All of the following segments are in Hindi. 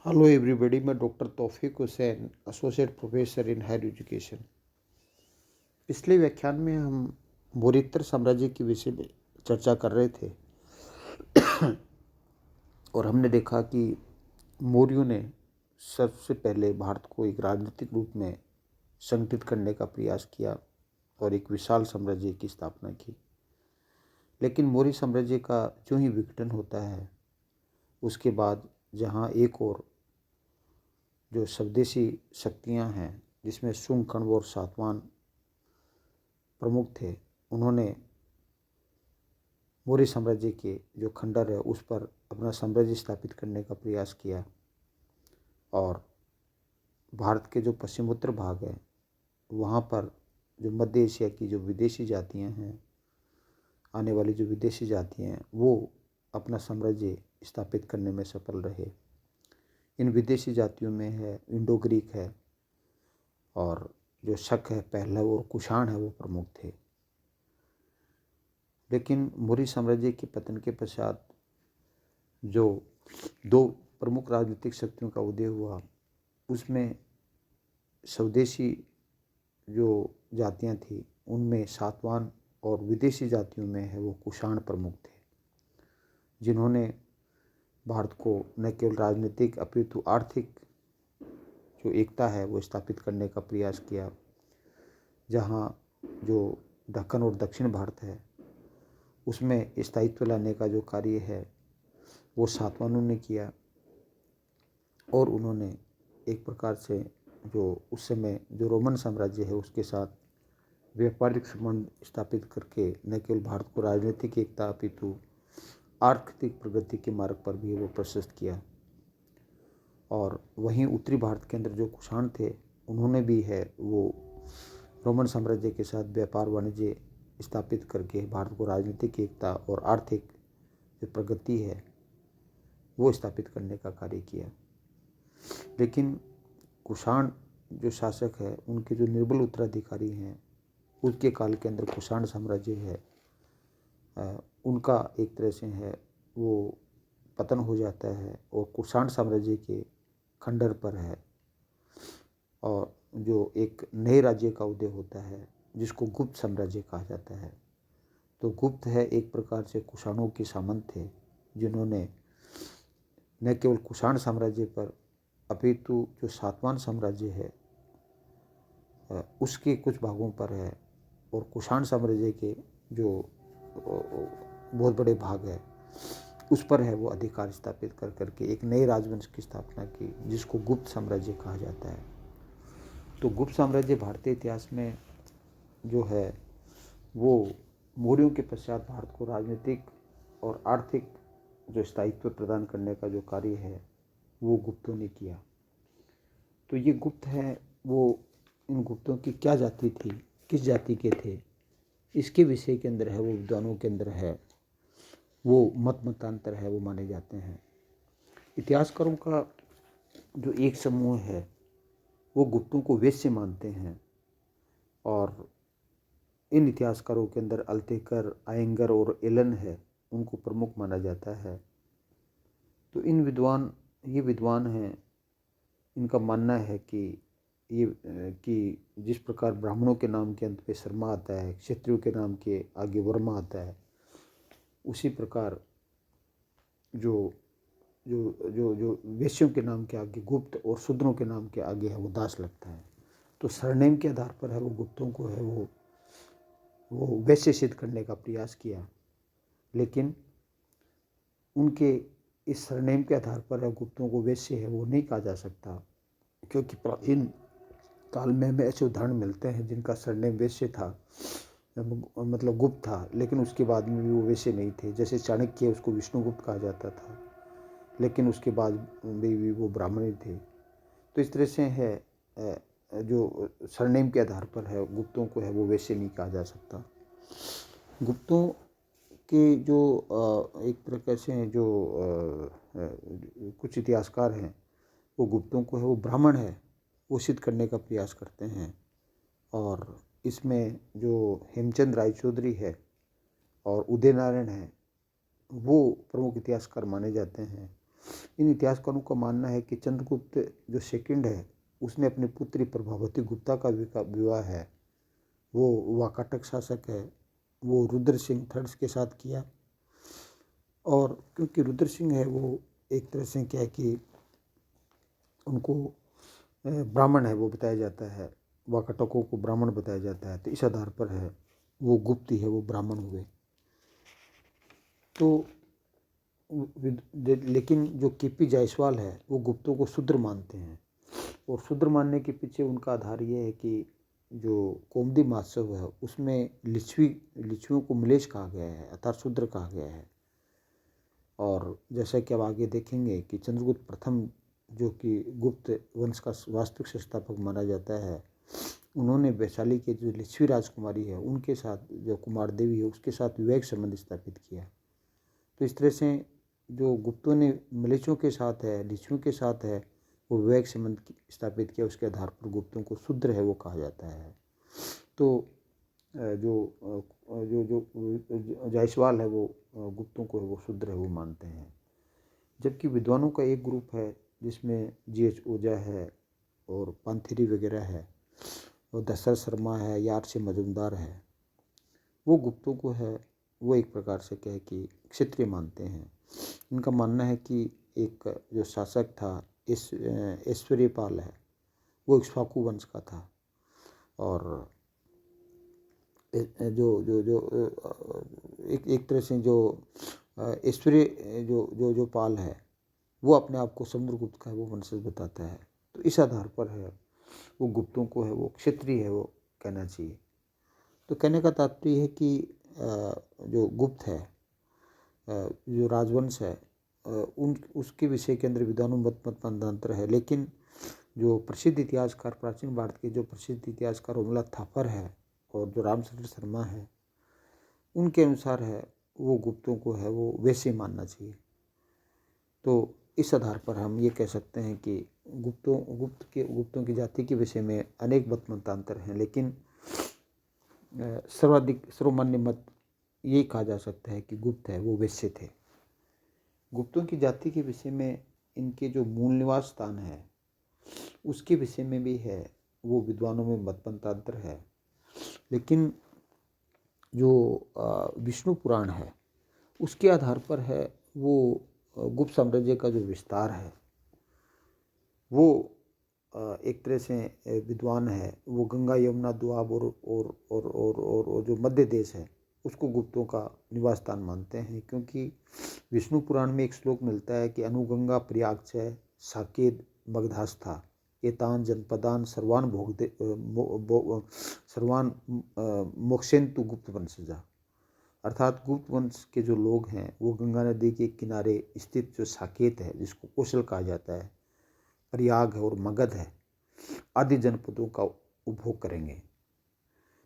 हेलो एवरीबॉडी, मैं doctor Taufiq Hussain, associate professor in higher education. पिछले व्याख्यान में हम मौर्योत्तर साम्राज्य के विषय में चर्चा कर रहे थे और हमने देखा कि मौर्यों ने सबसे पहले भारत को एक राजनीतिक रूप में संगठित करने का प्रयास किया और एक विशाल साम्राज्य की स्थापना की। लेकिन मौर्य साम्राज्य का जो ही विघटन होता है, उसके बाद जहाँ एक और जो स्वदेशी शक्तियाँ हैं, जिसमें शुंग, कण्व और सातवाहन प्रमुख थे, उन्होंने मौर्य साम्राज्य के जो खंडर है उस पर अपना साम्राज्य स्थापित करने का प्रयास किया और भारत के जो पश्चिमोत्तर भाग है वहाँ पर जो मध्य एशिया की जो विदेशी जातियाँ हैं, आने वाली जो विदेशी जातियाँ हैं, वो अपना साम्राज्य स्थापित करने में सफल रहे। इन विदेशी जातियों में है इंडो ग्रीक है और जो शक है, पहलव और कुषाण है, वो प्रमुख थे। लेकिन मौर्य साम्राज्य के पतन के पश्चात जो दो प्रमुख राजनीतिक शक्तियों का उदय हुआ, उसमें स्वदेशी जो जातियां थी उनमें सातवाहन और विदेशी जातियों में है वो कुषाण प्रमुख थे, जिन्होंने भारत को न केवल राजनीतिक अपितु आर्थिक जो एकता है वो स्थापित करने का प्रयास किया। जहाँ जो दक्कन और दक्षिण भारत है उसमें स्थायित्व लाने का जो कार्य है वो सातवाहनों ने किया और उन्होंने एक प्रकार से जो उस समय जो रोमन साम्राज्य है उसके साथ व्यापारिक संबंध स्थापित करके न केवल भारत को राजनीतिक एकता अपितु आर्थिक प्रगति के मार्ग पर भी वो प्रशस्त किया। और वहीं उत्तरी भारत के अंदर जो कुषाण थे, उन्होंने भी है वो रोमन साम्राज्य के साथ व्यापार वाणिज्य स्थापित करके भारत को राजनीतिक एकता और आर्थिक जो प्रगति है वो स्थापित करने का कार्य किया। लेकिन कुषाण जो शासक है, उनके जो निर्बल उत्तराधिकारी हैं, उसके काल के अंदर कुषाण साम्राज्य है उनका एक तरह से है वो पतन हो जाता है और कुषाण साम्राज्य के खंडर पर है और जो एक नए राज्य का उदय होता है जिसको गुप्त साम्राज्य कहा जाता है। तो गुप्त है एक प्रकार से कुषाणों के सामंत थे, जिन्होंने न केवल कुषाण साम्राज्य पर अपितु जो सातवाहन साम्राज्य है उसके कुछ भागों पर है और कुषाण साम्राज्य के जो बहुत बड़े भाग है उस पर है वो अधिकार स्थापित कर करके एक नए राजवंश की स्थापना की, जिसको गुप्त साम्राज्य कहा जाता है। तो गुप्त साम्राज्य भारतीय इतिहास में जो है वो मौर्यों के पश्चात भारत को राजनीतिक और आर्थिक जो स्थायित्व प्रदान करने का जो कार्य है वो गुप्तों ने किया। तो ये गुप्त है, वो इन गुप्तों की क्या जाति थी, किस जाति के थे, इसके विषय के अंदर है वो विद्वानों के अंदर है वो मतांतर है वो माने जाते हैं। इतिहासकारों का जो एक समूह है वो गुप्तों को वैश्य मानते हैं और इन इतिहासकारों के अंदर अल्तेकर, आयंगर और एलन है, उनको प्रमुख माना जाता है। तो ये विद्वान हैं, इनका मानना है कि जिस प्रकार ब्राह्मणों के नाम के अंत पे शर्मा आता है, क्षत्रियों के नाम के आगे वर्मा आता है, उसी प्रकार जो जो जो जो वैश्यों के नाम के आगे गुप्त और शूद्रों के नाम के आगे है वो दास लगता है। तो सरनेम के आधार पर है वो गुप्तों को है वो वैश्य सिद्ध करने का प्रयास किया। लेकिन उनके इस सरनेम के आधार पर है गुप्तों को वैश्य है वो नहीं कहा जा सकता, क्योंकि प्राचीन काल में हमें ऐसे उदाहरण मिलते हैं जिनका सरनेम वैश्य था, मतलब गुप्त था, लेकिन उसके बाद में भी वो वैश्य नहीं थे। जैसे चाणक्य, उसको विष्णुगुप्त कहा जाता था, लेकिन उसके बाद भी वो ब्राह्मण थे। तो इस तरह से है जो सरनेम के आधार पर है गुप्तों को है वो वैश्य नहीं कहा जा सकता। गुप्तों के जो एक प्रकार से जो कुछ इतिहासकार हैं वो गुप्तों को है वो ब्राह्मण है वो सिद्ध करने का प्रयास करते हैं। और इसमें जो हेमचंद रायचौधरी है और उदय नारायण है वो प्रमुख इतिहासकार माने जाते हैं। इन इतिहासकारों का मानना है कि चंद्रगुप्त जो सेकंड है उसने अपनी पुत्री प्रभावती गुप्ता का विवाह है, वो वाकाटक शासक है, वो रुद्र सिंह थर्ड के साथ किया। और क्योंकि रुद्र सिंह है वो एक तरह से क्या है कि उनको ब्राह्मण है वो बताया जाता है, वाकाटकों को ब्राह्मण बताया जाता है, तो इस आधार पर है वो गुप्त ही है, वो ब्राह्मण हुए। तो लेकिन जो केपी जायसवाल है वो गुप्तों को शूद्र मानते हैं, और शूद्र मानने के पीछे उनका आधार ये है कि जो कौमुदी महोत्सव है उसमें लिच्छवियों को म्लेच्छ कहा गया है अर्थात शूद्र कहा गया है। और जैसा कि अब आगे देखेंगे कि चंद्रगुप्त प्रथम जो कि गुप्त वंश का वास्तविक संस्थापक माना जाता है, उन्होंने वैशाली के जो लिच्छवी राजकुमारी है उनके साथ, जो कुमार देवी है उसके साथ विवाहिक संबंध स्थापित किया। तो इस तरह से जो गुप्तों ने मलेच्छों के साथ है, लिच्छवियों के साथ है, वो विवाहिक संबंध स्थापित किया, उसके आधार पर गुप्तों को शूद्र है वो कहा जाता है। तो जो जो जो जायसवाल है वो गुप्तों को है वो शूद्र है वो मानते हैं। जबकि विद्वानों का एक ग्रुप है जिसमें जी.एच. ओझा है और पांथेरी वगैरह है, और दशरथ शर्मा है, यार से मजुमदार है, वो गुप्तों को है वो एक प्रकार से क्या है कि क्षत्रिय मानते हैं। इनका मानना है कि एक जो शासक था ऐश्वर्यपाल है वो इक्ष्वाकु वंश का था, और जो जो जो एक तरह से जो ऐश्वर्य जो जो जो पाल है वो अपने आप को समुद्रगुप्त का है वो वंशज बताता है। तो इस आधार पर है वो गुप्तों को है वो क्षत्रिय है वो कहना चाहिए। तो कहने का तात्पर्य है कि जो गुप्त है, जो राजवंश है, उन उसके विषय के अंदर विद्वानों मत मतांतर है। लेकिन जो प्रसिद्ध इतिहासकार, प्राचीन भारत के जो प्रसिद्ध इतिहासकार उमला थापर है और जो रामचंद्र शर्मा है, उनके अनुसार है वो गुप्तों को है वो वैसे मानना चाहिए। तो इस आधार पर हम ये कह सकते हैं कि गुप्तों की जाति के विषय में अनेक मत मतांतर हैं, लेकिन सर्वमान्य मत ये कहा जा सकता है कि गुप्त है वो वैश्य थे। गुप्तों की जाति के विषय में इनके जो मूल निवास स्थान है उसके विषय में भी है वो विद्वानों में मत मतांतर है। लेकिन जो विष्णु पुराण है उसके आधार पर है वो गुप्त साम्राज्य का जो विस्तार है वो एक तरह से विद्वान है वो गंगा यमुना दोआब और जो मध्य देश है उसको गुप्तों का निवास स्थान मानते हैं। क्योंकि विष्णु पुराण में एक श्लोक मिलता है कि अनुगंगा प्रयाग च साकेत मगधास्था एतान जनपदान सर्वान सर्वान मोक्षेन्तु गुप्त वंशजा। अर्थात गुप्त वंश के जो लोग हैं वो गंगा नदी के किनारे स्थित जो साकेत है जिसको कौशल कहा जाता है, प्रयाग है और मगध है आदि जनपदों का उपभोग करेंगे।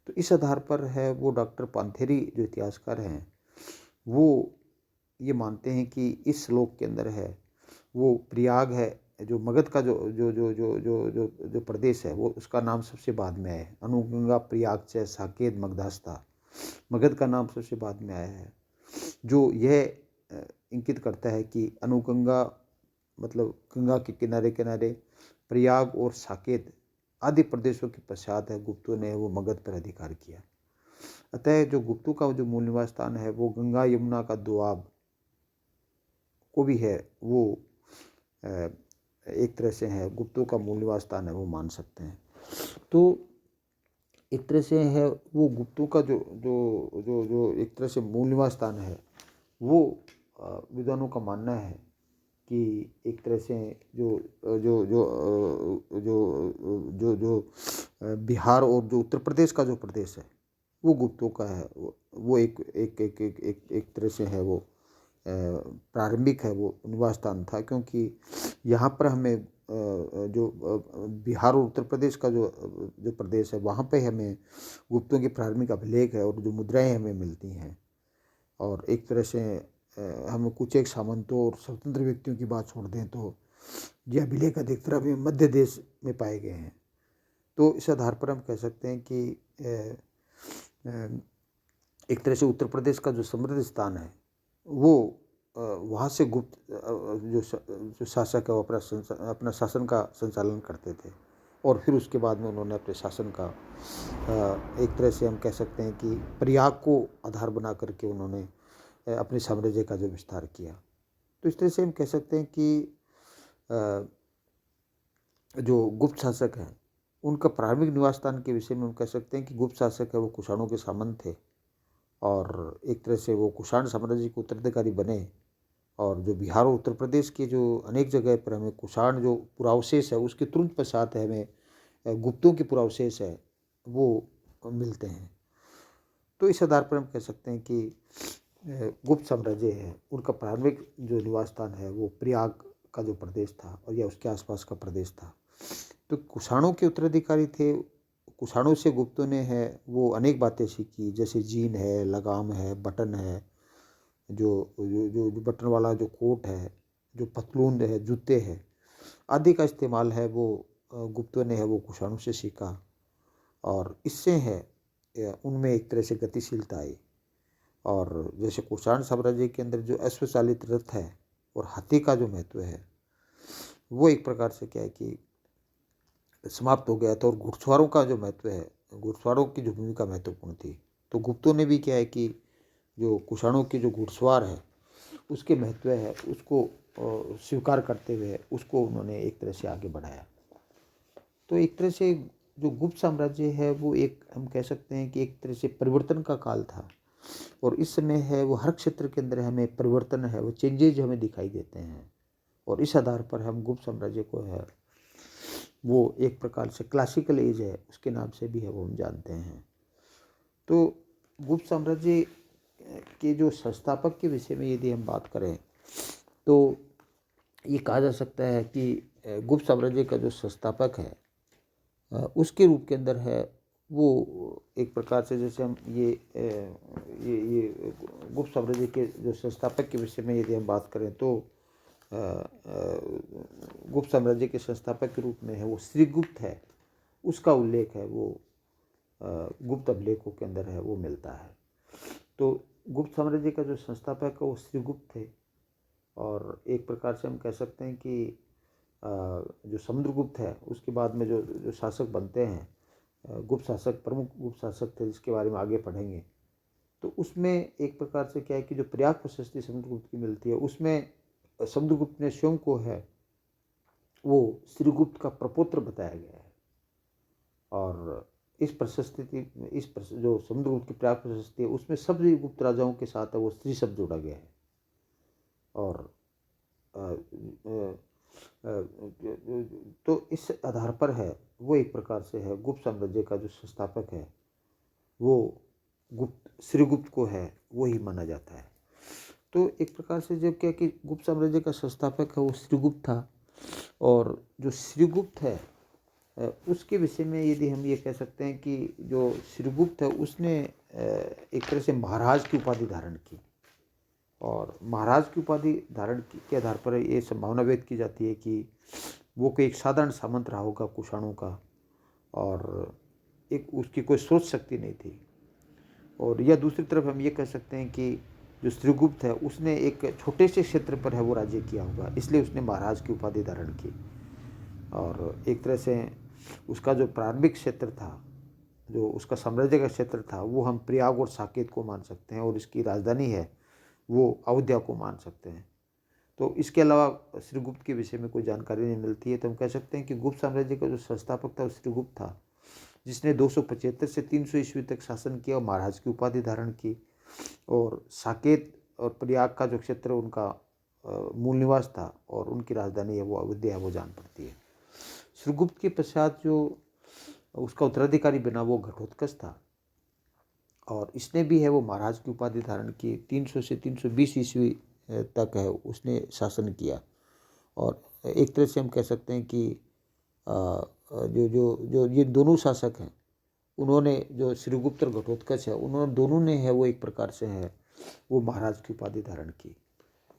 तो इस आधार पर है वो डॉक्टर पांथेरी जो इतिहासकार हैं वो ये मानते हैं कि इस श्लोक के अंदर है वो प्रयाग है, जो मगध का जो जो जो जो जो जो जो प्रदेश है वो उसका नाम सबसे बाद में आया है। अनुगंगा प्रयाग च साकेत मगधास्था, मगध का नाम सबसे बाद में आया है, जो यह इंगित करता है कि अनुगंगा मतलब गंगा के किनारे किनारे प्रयाग और साकेत आदि प्रदेशों के पश्चात है गुप्तों ने वो मगध पर अधिकार किया। अतः जो गुप्तों का जो मूल निवास स्थान है वो गंगा यमुना का दोआब को भी है वो एक तरह से है गुप्तों का मूल निवास स्थान है वो मान सकते हैं। तो एक तरह से है वो गुप्तों का जो जो जो जो एक तरह से मूल निवास स्थान है वो विद्वानों का मानना है कि एक तरह से जो जो जो जो जो जो बिहार और जो उत्तर प्रदेश का जो प्रदेश है वो गुप्तों का है। वो एक एक एक एक एक, एक तरह से है वो प्रारंभिक है वो निवास स्थान था, क्योंकि यहाँ पर हमें जो बिहार और उत्तर प्रदेश का जो जो प्रदेश है वहाँ पे हमें गुप्तों की प्रारंभिक अभिलेख है और जो मुद्राएं हमें मिलती हैं। और एक तरह से हम कुछ एक सामंतों और स्वतंत्र व्यक्तियों की बात छोड़ दें तो ये अभिलेख अधिकतर हमें मध्य देश में पाए गए हैं। तो इस आधार पर हम कह सकते हैं कि एक तरह से उत्तर प्रदेश का जो समृद्ध स्थान है वो वहाँ से गुप्त जो शासक है वो अपना शासन का संचालन करते थे। और फिर उसके बाद में उन्होंने अपने शासन का एक तरह से हम कह सकते हैं कि प्रयाग को आधार बना करके उन्होंने अपने साम्राज्य का जो विस्तार किया। तो इस तरह से हम कह सकते हैं कि जो गुप्त शासक हैं उनका प्रारंभिक निवास स्थान के विषय में हम कह सकते हैं कि गुप्त शासक है वो कुषाणों के सामंत थे और एक तरह से वो कुषाण साम्राज्य के उत्तराधिकारी बने। और जो बिहार और उत्तर प्रदेश के जो अनेक जगह पर हमें कुषाण जो पुरावशेष है उसके तुरंत पश्चात है हमें गुप्तों के पुरावशेष है वो मिलते हैं। तो इस आधार पर हम कह सकते हैं कि गुप्त साम्राज्य है उनका प्रारंभिक जो निवास स्थान है वो प्रयाग का जो प्रदेश था और या उसके आसपास का प्रदेश था। तो कुषाणों के उत्तराधिकारी थे। कुषाणों से गुप्तों ने है वो अनेक बातें सीखी, जैसे जीन है, लगाम है, बटन है, जो बटन वाला जो कोट है, जो पतलून है, जूते हैं आदि का इस्तेमाल है वो गुप्तों ने है वो कुषाणों से सीखा। और इससे है उनमें एक तरह से गतिशीलता आई। और जैसे कुषाण साम्राज्य के अंदर जो अश्वचालित रथ है और हाथी का जो महत्व है वो एक प्रकार से क्या है कि समाप्त हो गया था। और घुड़सवारों का जो महत्व है, घुड़सवारों की जो भूमिका महत्वपूर्ण थी, तो गुप्तों ने भी क्या है कि जो कुषाणों के जो घुड़सवार है उसके महत्व है उसको स्वीकार करते हुए उसको उन्होंने एक तरह से आगे बढ़ाया। तो एक तरह से जो गुप्त साम्राज्य है वो एक हम कह सकते हैं कि एक तरह से परिवर्तन का काल था। और इस समय है वो हर क्षेत्र के अंदर हमें परिवर्तन है वो चेंजेज हमें दिखाई देते हैं। और इस आधार पर हम गुप्त साम्राज्य को है वो एक प्रकार से क्लासिकल एज है उसके नाम से भी है वो हम जानते हैं। तो गुप्त साम्राज्य के जो संस्थापक के विषय में यदि हम बात करें तो ये कहा जा सकता है कि गुप्त साम्राज्य का जो संस्थापक है उसके रूप के अंदर है वो एक प्रकार से जैसे हम ये गुप्त साम्राज्य के जो संस्थापक के विषय में यदि हम बात करें तो गुप्त साम्राज्य के संस्थापक के रूप में है वो श्रीगुप्त है, उसका उल्लेख है वो गुप्त अभिलेखों के अंदर है वो मिलता है। तो गुप्त साम्राज्य का जो संस्थापक है वो श्रीगुप्त थे। और एक प्रकार से हम कह सकते हैं कि जो समुद्रगुप्त है उसके बाद में जो शासक बनते हैं गुप्त शासक, प्रमुख गुप्त शासक थे जिसके बारे में आगे पढ़ेंगे। तो उसमें एक प्रकार से क्या है कि जो प्रयाग प्रशस्ति समुद्रगुप्त की मिलती है उसमें समुद्रगुप्त ने स्वयं को है वो श्रीगुप्त का प्रपौत्र बताया गया है। और इस जो समुद्रगुप्त की प्रयाग प्रशस्ति है उसमें सभी गुप्त राजाओं के साथ है वो स्त्री शब्द जोड़ा गया है। और तो इस आधार पर है वो एक प्रकार से है गुप्त साम्राज्य का जो संस्थापक है वो श्रीगुप्त को है वो ही माना जाता है। तो एक प्रकार से जब क्या कि गुप्त साम्राज्य का संस्थापक है वो श्रीगुप्त था। और जो श्रीगुप्त है उसके विषय में यदि हम ये कह सकते हैं कि जो श्रीगुप्त है उसने एक तरह से महाराज की उपाधि धारण की। और महाराज की उपाधि धारण के आधार पर ये संभावना व्यक्त की जाती है कि वो कोई एक साधारण सामंत रहा होगा कुषाणों का और एक उसकी कोई सोच शक्ति नहीं थी। और या दूसरी तरफ हम ये कह सकते हैं कि जो श्रीगुप्त है उसने एक छोटे से क्षेत्र पर है वो राज्य किया होगा, इसलिए उसने महाराज की उपाधि धारण की। और एक तरह से उसका जो प्रारंभिक क्षेत्र था, जो उसका साम्राज्य का क्षेत्र था, वो हम प्रयाग और साकेत को मान सकते हैं और इसकी राजधानी है वो अयोध्या को मान सकते हैं। तो इसके अलावा श्रीगुप्त के विषय में कोई जानकारी नहीं मिलती है। तो हम कह सकते हैं कि गुप्त साम्राज्य का जो संस्थापक था वो श्रीगुप्त था, जिसने 275 से 300 ईस्वी तक शासन किया और महाराज की उपाधि धारण की। और साकेत और प्रयाग का जो क्षेत्र उनका मूल निवास था और उनकी राजधानी है वो अयोध्या है वो जान पड़ती है। श्रीगुप्त के पश्चात जो उसका उत्तराधिकारी बना वो घटोत्कच था और इसने भी है वो महाराज की उपाधि धारण की। 300 से 320 ईस्वी तक है उसने शासन किया। और एक तरह से हम कह सकते हैं कि जो जो जो ये दोनों शासक हैं उन्होंने जो श्रीगुप्त और घटोत्कच है उन्होंने दोनों ने है वो एक प्रकार से है वो महाराज की उपाधि धारण की।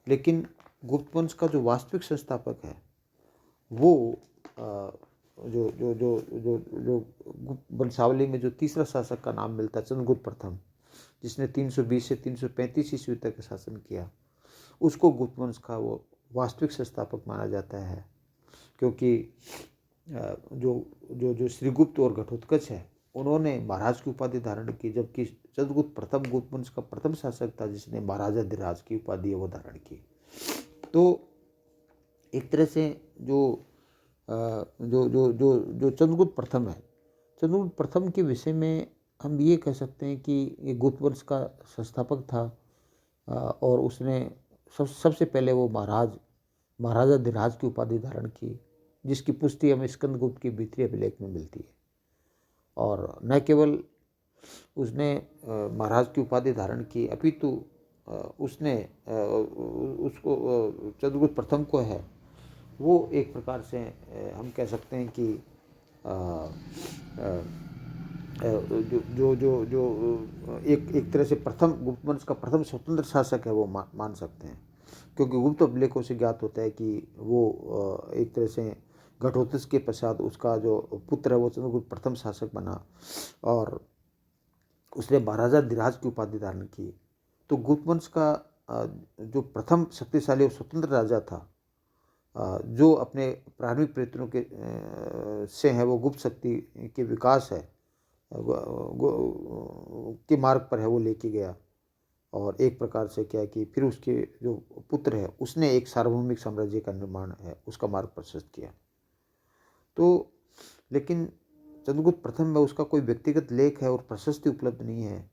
लेकिन गुप्त वंश का जो वास्तविक संस्थापक है वो जो जो जो जो जो गुप्त वंशावली में जो तीसरा शासक का नाम मिलता है चंद्रगुप्त प्रथम, जिसने 320 से 335 ईस्वी तक शासन किया। उसको गुप्त वंश का वो वास्तविक संस्थापक माना जाता है। क्योंकि जो जो जो श्रीगुप्त और घटोत्कच है, उन्होंने महाराज की उपाधि धारण की, जबकि चंद्रगुप्त प्रथम गुप्त वंश का प्रथम शासक था जिसने महाराजाधिराज की उपाधि वो धारण की। तो एक तरह से जो जो जो जो जो चंद्रगुप्त प्रथम है, चंद्रगुप्त प्रथम के विषय में हम ये कह सकते हैं कि ये गुप्त वंश का संस्थापक था। और उसने सबसे पहले वो महाराजाधिराज की उपाधि धारण की, जिसकी पुष्टि हमें स्कंदगुप्त की भीतरी अभिलेख में मिलती है। और न केवल उसने महाराज की उपाधि धारण की, अपितु उसने उसको चंद्रगुप्त प्रथम को है वो एक प्रकार से हम कह सकते हैं कि जो जो जो जो एक तरह से प्रथम गुप्त वंश का प्रथम स्वतंत्र शासक है वो मान सकते हैं। क्योंकि गुप्त अभिलेखों से ज्ञात होता है कि वो एक तरह से घटोत्कच के पश्चात उसका जो पुत्र है वो चंद्रगुप्त प्रथम शासक बना और उसने महाराजाधिराज की उपाधि धारण की। तो गुप्त वंश का जो प्रथम शक्तिशाली और स्वतंत्र राजा था, जो अपने प्रारंभिक प्रयत्नों के से है वो गुप्त शक्ति के विकास है के मार्ग पर है वो लेके गया। और एक प्रकार से क्या है कि फिर उसके जो पुत्र है उसने एक सार्वभौमिक साम्राज्य का निर्माण है उसका मार्ग प्रशस्त किया। तो लेकिन चंद्रगुप्त प्रथम में उसका कोई व्यक्तिगत लेख है और प्रशस्ति उपलब्ध नहीं है,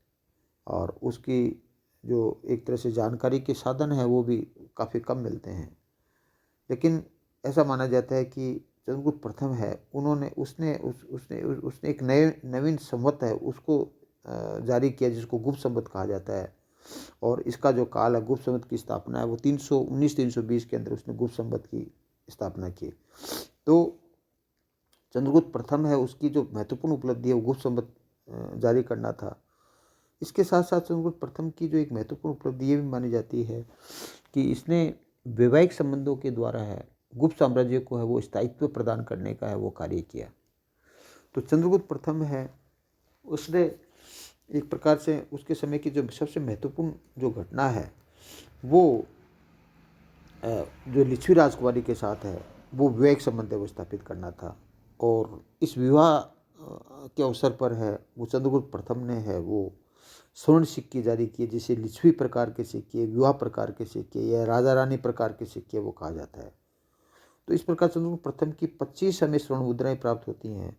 और उसकी जो एक तरह से जानकारी के साधन है वो भी काफ़ी कम मिलते हैं। लेकिन ऐसा माना जाता है कि चंद्रगुप्त प्रथम है, उन्होंने उसने एक नवीन संवत है उसको जारी किया जिसको गुप्त संवत कहा जाता है। और इसका जो काल है गुप्त संवत की स्थापना है वो 319-320 के अंदर उसने गुप्त संवत की स्थापना की। तो चंद्रगुप्त प्रथम है उसकी जो महत्वपूर्ण उपलब्धि है वो गुप्त संवत जारी करना था। इसके साथ साथ चंद्रगुप्त प्रथम की जो एक महत्वपूर्ण उपलब्धि ये भी मानी जाती है कि इसने वैवाहिक संबंधों के द्वारा है गुप्त साम्राज्य को है वो स्थायित्व प्रदान करने का है वो कार्य किया। तो चंद्रगुप्त प्रथम है उसने एक प्रकार से उसके समय की जो सबसे महत्वपूर्ण जो घटना है वो जो लिच्छवी राजकुमारी के साथ है वो वैवाहिक संबंध है वो स्थापित करना था। और इस विवाह के अवसर पर है वो चंद्रगुप्त प्रथम ने है वो स्वर्ण सिक्के जारी किए, जिसे लिच्छवी प्रकार के सिक्के, विवाह प्रकार के सिक्के या राजा रानी प्रकार के सिक्के वो कहा जाता है। तो इस प्रकार चंद्रगुप्त प्रथम की 25 हमें स्वर्ण मुद्राएं प्राप्त होती हैं।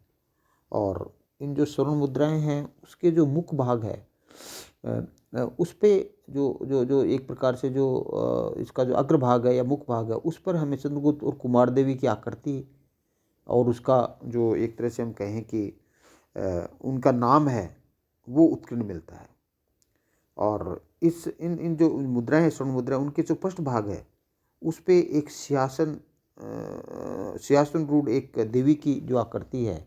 और इन जो स्वर्ण मुद्राएं हैं उसके जो मुख्य भाग है उस पे जो जो जो एक प्रकार से जो इसका जो अग्रभाग है या मुख्य भाग है उस पर हमें चंद्रगुप्त और कुमार देवी की आकृति और उसका जो एक तरह से हम कहें कि उनका नाम है वो उत्कीर्ण मिलता है। और इस इन इन जो मुद्राएं हैं स्वर्ण मुद्राएं उनके जो पृष्ठ भाग है उस पे एक सिंहासन रूढ़ एक देवी की जो आकृति है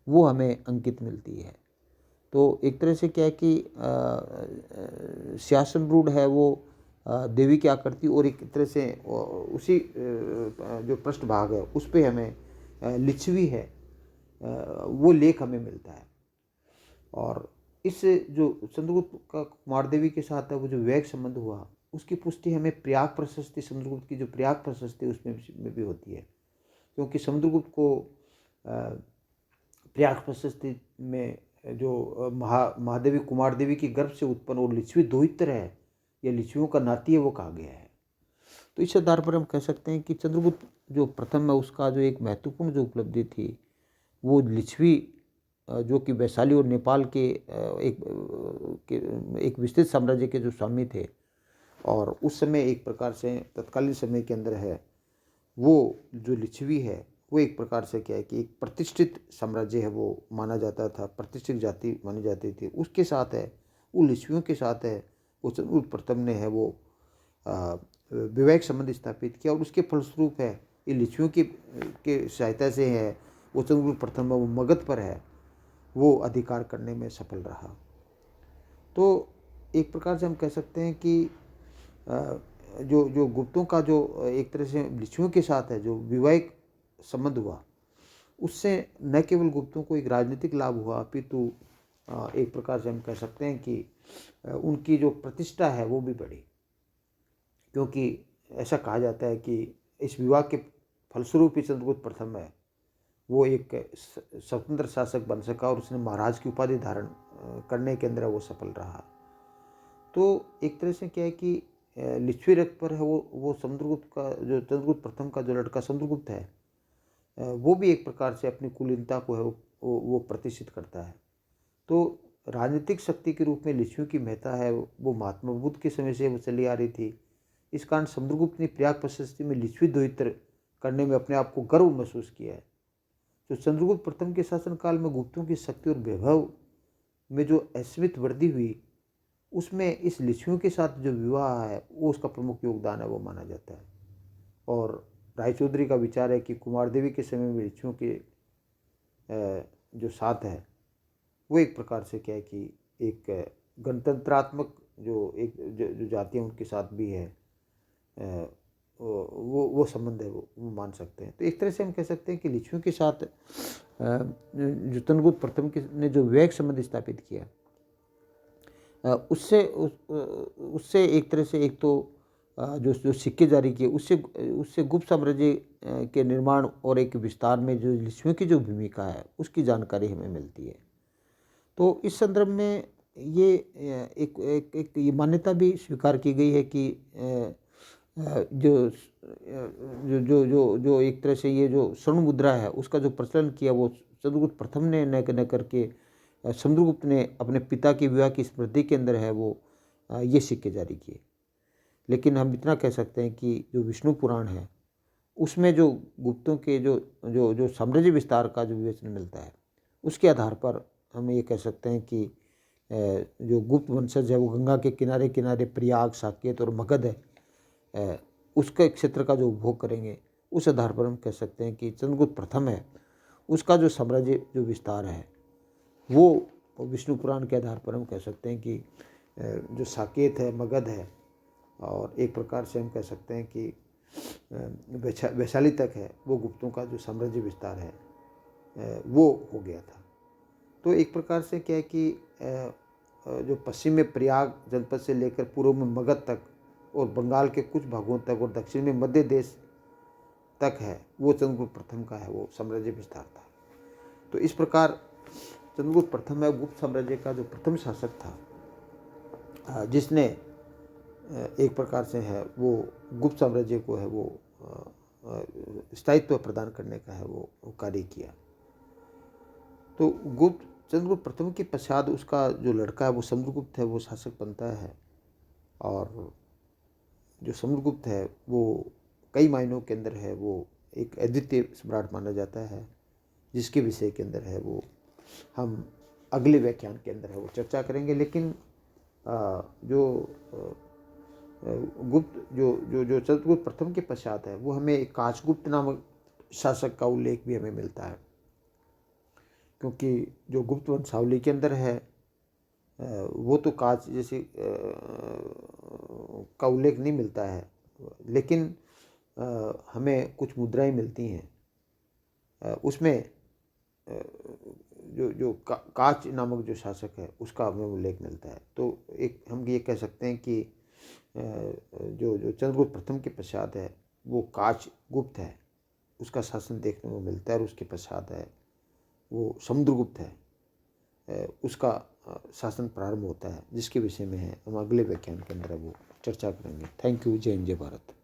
वो हमें अंकित मिलती है। तो एक तरह से क्या है कि सिंहासन रूढ़ है वो देवी की आकृति और एक तरह से उसी जो पृष्ठ भाग है उस पे हमें लिच्छवी है वो लेख हमें मिलता है। और इस जो चंद्रगुप्त का कुमार देवी के साथ है वो जो वैवाहिक संबंध हुआ उसकी पुष्टि हमें प्रयाग प्रशस्ति, समुद्रगुप्त की जो प्रयाग प्रशस्ति उसमें भी होती है। क्योंकि समुद्रगुप्त को प्रयाग प्रशस्ति में जो महादेवी कुमार देवी की गर्भ से उत्पन्न और लिच्छवी दोहित्र है या लिच्छवियों का नाती है वो कहा गया है। तो इस आधार पर हम कह सकते हैं कि चंद्रगुप्त जो प्रथम है उसका जो एक महत्वपूर्ण जो उपलब्धि थी वो लिच्छवी जो कि वैशाली और नेपाल के एक विस्तृत साम्राज्य के जो स्वामी थे और उस समय एक प्रकार से तत्कालीन समय के अंदर है वो जो लिच्छवी है वो एक प्रकार से क्या है कि एक प्रतिष्ठित साम्राज्य है वो माना जाता था, प्रतिष्ठित जाति मानी जाती थी। उसके साथ है वो लिच्छवियों के साथ है वो चंद्रगुप्त प्रथम ने है वो वैवाहिक संबंध स्थापित किया। और उसके फलस्वरूप है ये लिच्छवियों के सहायता से है वो चंद्रगुप्त प्रथम वो मगध पर है वो अधिकार करने में सफल रहा। तो एक प्रकार से हम कह सकते हैं कि जो गुप्तों का जो एक तरह से लिच्छवियों के साथ है जो वैवाहिक संबंध हुआ उससे न केवल गुप्तों को एक राजनीतिक लाभ हुआ अपितु एक प्रकार से हम कह सकते हैं कि उनकी जो प्रतिष्ठा है वो भी बढ़ी। क्योंकि ऐसा कहा जाता है कि इस विवाह के फलस्वरूप ही चंद्रगुप्त प्रथम है वो एक स्वतंत्र शासक बन सका और उसने महाराज की उपाधि धारण करने के अंदर वो सफल रहा। तो एक तरह से क्या है कि लिच्छवी रक्त पर है वो समुद्रगुप्त का जो चंद्रगुप्त प्रथम का जो लड़का समुद्रगुप्त है वो भी एक प्रकार से अपनी कुलीनता को है वो प्रतिष्ठित करता है। तो राजनीतिक शक्ति के रूप में लिच्छवियों की महत्ता है वो महात्मा बुद्ध के समय से वो चली आ रही थी। इस कारण समुद्रगुप्त ने प्रयाग प्रशस्ति में लिच्छवी द्वैत करने में अपने आप को गर्व महसूस किया है। तो चंद्रगुप्त प्रथम के शासनकाल में गुप्तों की शक्ति और वैभव में जो असीमित वृद्धि हुई उसमें इस लिच्छवियों के साथ जो विवाह है वो उसका प्रमुख योगदान है वो माना जाता है। और रायचौधरी का विचार है कि कुमार देवी के समय में लिच्छवियों के जो साथ है वो एक प्रकार से क्या है कि एक गणतंत्रात्मक जो जातियाँ उनके साथ भी है वो संबंध है वो मान सकते हैं। तो एक तरह से हम कह सकते हैं कि लिच्छवियों के साथ जो चंद्रगुप्त प्रथम ने जो वैवाहिक संबंध स्थापित किया उससे एक तरह से एक तो जो सिक्के जारी किए उससे गुप्त साम्राज्य के निर्माण और एक विस्तार में जो लिच्छवियों की जो भूमिका है उसकी जानकारी हमें मिलती है। तो इस संदर्भ में ये एक ये मान्यता भी स्वीकार की गई है कि जो जो जो जो जो एक तरह से ये जो स्वर्ण मुद्रा है उसका जो प्रचलन किया वो चंद्रगुप्त प्रथम ने न करके समुद्रगुप्त ने अपने पिता के विवाह की स्मृति के अंदर है वो ये सिक्के जारी किए। लेकिन हम इतना कह सकते हैं कि जो विष्णु पुराण है उसमें जो गुप्तों के जो जो जो साम्राज्य विस्तार का जो विवेचन मिलता है उसके आधार पर हम ये कह सकते हैं कि जो गुप्त वंशज है वो गंगा के किनारे किनारे प्रयाग, साकेत और मगध है उसके क्षेत्र का जो उपभोग करेंगे। उस आधार पर हम कह सकते हैं कि चंद्रगुप्त प्रथम है उसका जो साम्राज्य जो विस्तार है वो विष्णु पुराण के आधार पर हम कह सकते हैं कि जो साकेत है, मगध है और एक प्रकार से हम कह सकते हैं कि वैशाली तक है वो गुप्तों का जो साम्राज्य विस्तार है वो हो गया था। तो एक प्रकार से क्या है कि जो पश्चिम में प्रयाग जनपद से लेकर पूर्व में मगध तक और बंगाल के कुछ भागों तक और दक्षिण में मध्य देश तक है वो चंद्रगुप्त प्रथम का है वो साम्राज्य विस्तार था। तो इस प्रकार चंद्रगुप्त प्रथम है गुप्त साम्राज्य का जो प्रथम शासक था जिसने एक प्रकार से है वो गुप्त साम्राज्य को है वो स्थायित्व प्रदान करने का है वो कार्य किया। तो चंद्रगुप्त प्रथम के पश्चात उसका जो लड़का है वो समुद्रगुप्त है वो शासक बनता है। और जो समुद्रगुप्त है वो कई मायनों के अंदर है वो एक अद्वितीय सम्राट माना जाता है जिसके विषय के अंदर है वो हम अगले व्याख्यान के अंदर है वो चर्चा करेंगे। लेकिन जो जो चंद्रगुप्त प्रथम के पश्चात है वो हमें एक काचगुप्त नामक शासक का उल्लेख भी हमें मिलता है, क्योंकि जो गुप्त वंशावली के अंदर है वो तो काच जैसे का उल्लेख नहीं मिलता है, लेकिन हमें कुछ मुद्राएं मिलती हैं उसमें जो काच नामक जो शासक है उसका हमें उल्लेख मिलता है। तो एक हम ये कह सकते हैं कि जो चंद्रगुप्त प्रथम के पश्चात है वो काच गुप्त है उसका शासन देखने को मिलता है और उसके पश्चात है वो समुद्रगुप्त है उसका शासन प्रारंभ होता है जिसके विषय में है हम अगले व्याख्यान के अंदर वो चर्चा करेंगे। Thank you. जय हिंद, जय भारत।